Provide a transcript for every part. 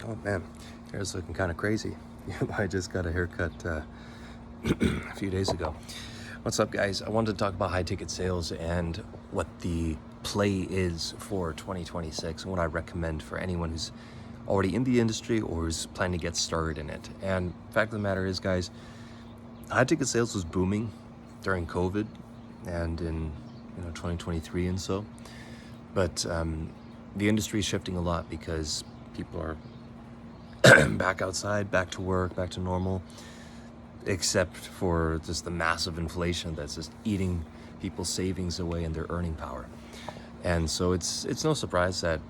Oh man, hair's looking kind of crazy. I just got a haircut a few days ago. What's up, guys? I wanted to talk about high ticket sales and what the play is for 2026 and what I recommend for anyone who's already in the industry or who's planning to get started in it. And the fact of the matter is, guys, high ticket sales was booming during COVID and in 2023 and so. But the industry is shifting a lot because people are back outside, back to work, back to normal, except for just the massive inflation that's just eating people's savings away and their earning power. And so it's no surprise that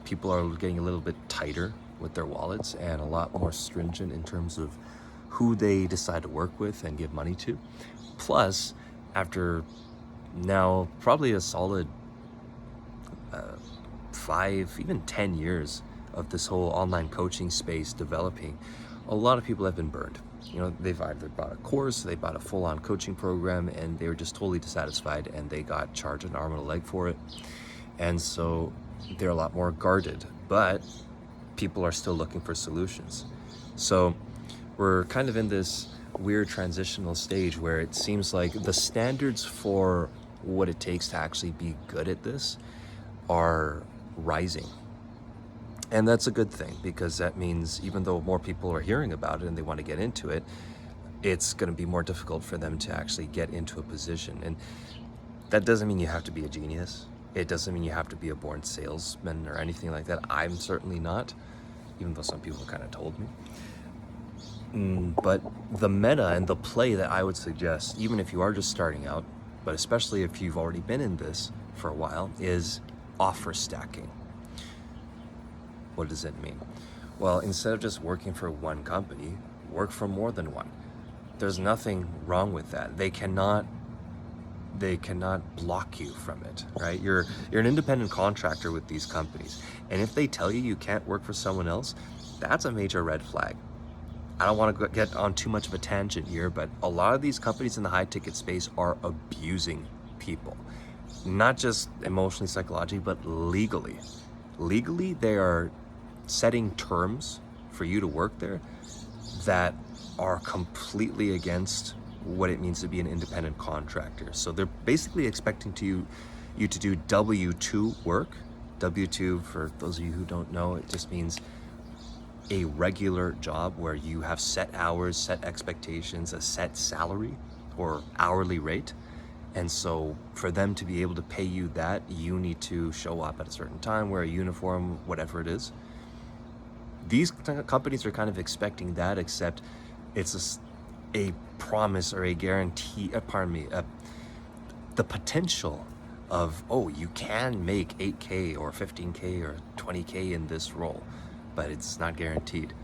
people are getting a little bit tighter with their wallets and a lot more stringent in terms of who they decide to work with and give money to. Plus, after now probably a solid 5, even 10 years of this whole online coaching space developing, a lot of people have been burned. They've either bought a course, they bought a full-on coaching program, and they were just totally dissatisfied and they got charged an arm and a leg for it. And so they're a lot more guarded, but people are still looking for solutions. So we're kind of in this weird transitional stage where it seems like the standards for what it takes to actually be good at this are rising. And that's a good thing, because that means even though more people are hearing about it and they want to get into it, it's going to be more difficult for them to actually get into a position. And that doesn't mean you have to be a genius. It doesn't mean you have to be a born salesman or anything like that. I'm certainly not, even though some people kind of told me. But the meta and the play that I would suggest, even if you are just starting out, but especially if you've already been in this for a while, is offer stacking. What does it mean? Well, instead of just working for one company, work for more than one. There's nothing wrong with that. They cannot block you from it, right? You're an independent contractor with these companies. And if they tell you can't work for someone else, that's a major red flag. I don't want to get on too much of a tangent here, but a lot of these companies in the high ticket space are abusing people. Not just emotionally, psychologically, but legally. Legally, they are setting terms for you to work there that are completely against what it means to be an independent contractor. So they're basically expecting you to do W-2 work. W-2, for those of you who don't know, it just means a regular job where you have set hours, set expectations, a set salary or hourly rate. And so for them to be able to pay you that, you need to show up at a certain time, wear a uniform, whatever it is. These companies are kind of expecting that, except it's a promise or a guarantee, the potential of, oh, you can make 8K or 15K or 20K in this role, but it's not guaranteed.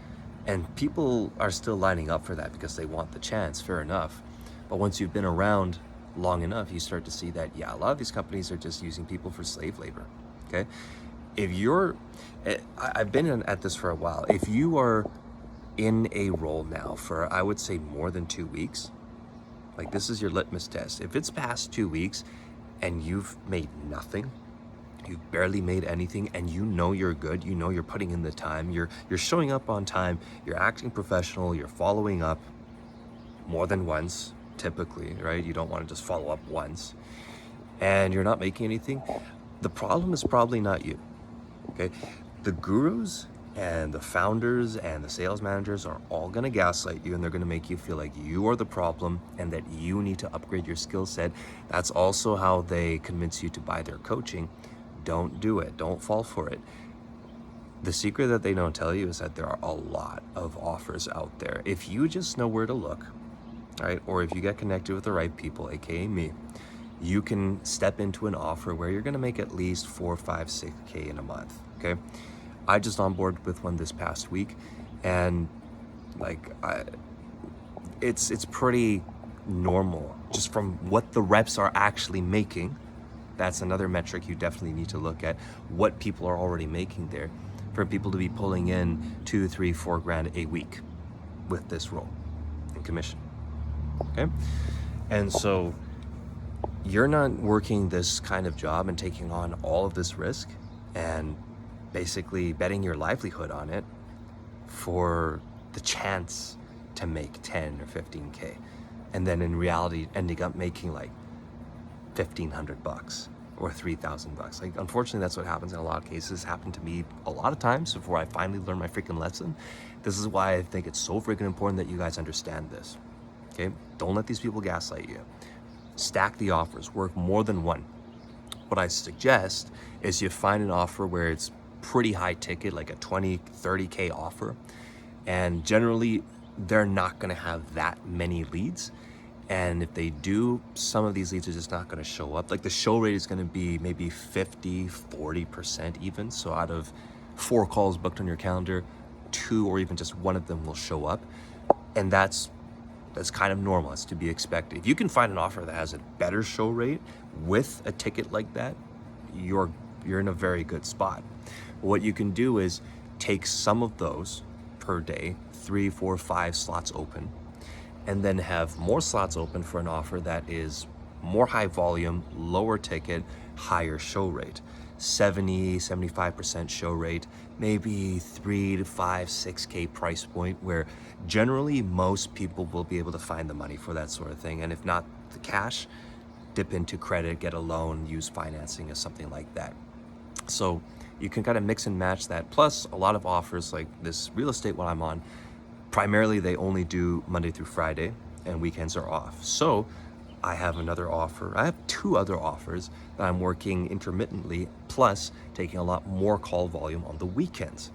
And people are still lining up for that because they want the chance, fair enough. But once you've been around long enough, you start to see that, yeah, a lot of these companies are just using people for slave labor, okay? I've been at this for a while. If you are in a role now for, I would say, more than 2 weeks, like this is your litmus test. If it's past 2 weeks and you've made nothing, you've barely made anything, and you know you're good, you know you're putting in the time, you're showing up on time, you're acting professional, you're following up more than once, typically, right? You don't want to just follow up once, and you're not making anything, the problem is probably not you, okay? The gurus and the founders and the sales managers are all going to gaslight you, and they're going to make you feel like you are the problem and that you need to upgrade your skill set. That's also how they convince you to buy their coaching. Don't do it. Don't fall for it. The secret that they don't tell you is that there are a lot of offers out there. If you just know where to look, right? Or if you get connected with the right people, aka me, you can step into an offer where you're going to make at least 4, 5, 6K in a month, okay? I just onboarded with one this past week, and it's pretty normal just from what the reps are actually making. That's another metric you definitely need to look at, what people are already making there, for people to be pulling in 2, 3, 4 grand a week with this role in commission, okay? And so you're not working this kind of job and taking on all of this risk and basically betting your livelihood on it for the chance to make 10 or 15K. And then in reality, ending up making like $1,500 or $3,000. Like, unfortunately, that's what happens in a lot of cases. Happened to me a lot of times before I finally learned my freaking lesson. This is why I think it's so freaking important that you guys understand this. Okay? Don't let these people gaslight you. Stack the offers, work more than one. What I suggest is you find an offer where it's pretty high ticket, like a 20, 30K offer. And generally, they're not gonna have that many leads. And if they do, some of these leads are just not gonna show up. Like the show rate is gonna be maybe 50, 40% even. So out of 4 calls booked on your calendar, 2 or even just one of them will show up. And that's kind of normal. It's to be expected. If you can find an offer that has a better show rate with a ticket like that, you're in a very good spot. What you can do is take some of those per day, 3, 4, 5 slots open, and then have more slots open for an offer that is more high volume, lower ticket, higher show rate. 70, 75% show rate, maybe 3 to 5, 6K price point, where generally most people will be able to find the money for that sort of thing. And if not the cash, dip into credit, get a loan, use financing or something like that. So you can kind of mix and match that. Plus a lot of offers like this real estate one I'm on, primarily they only do Monday through Friday and weekends are off. So I have another offer. I have 2 other offers that I'm working intermittently, plus taking a lot more call volume on the weekends.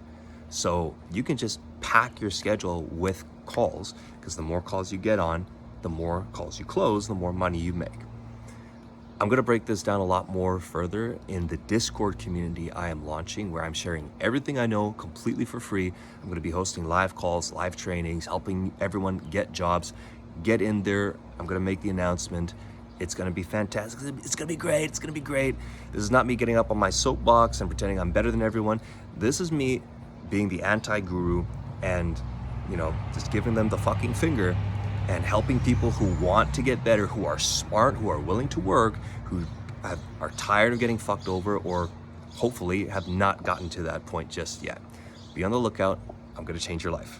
So you can just pack your schedule with calls, because the more calls you get on, the more calls you close, the more money you make. I'm gonna break this down a lot more further in the Discord community I am launching, where I'm sharing everything I know completely for free. I'm gonna be hosting live calls, live trainings, helping everyone get jobs. Get in there. I'm gonna make the announcement. It's gonna be fantastic. It's gonna be great. It's gonna be great. This is not me getting up on my soapbox and pretending I'm better than everyone. This is me being the anti-guru and, just giving them the fucking finger and helping people who want to get better, who are smart, who are willing to work, who are tired of getting fucked over, or hopefully have not gotten to that point just yet. Be on the lookout. I'm gonna change your life.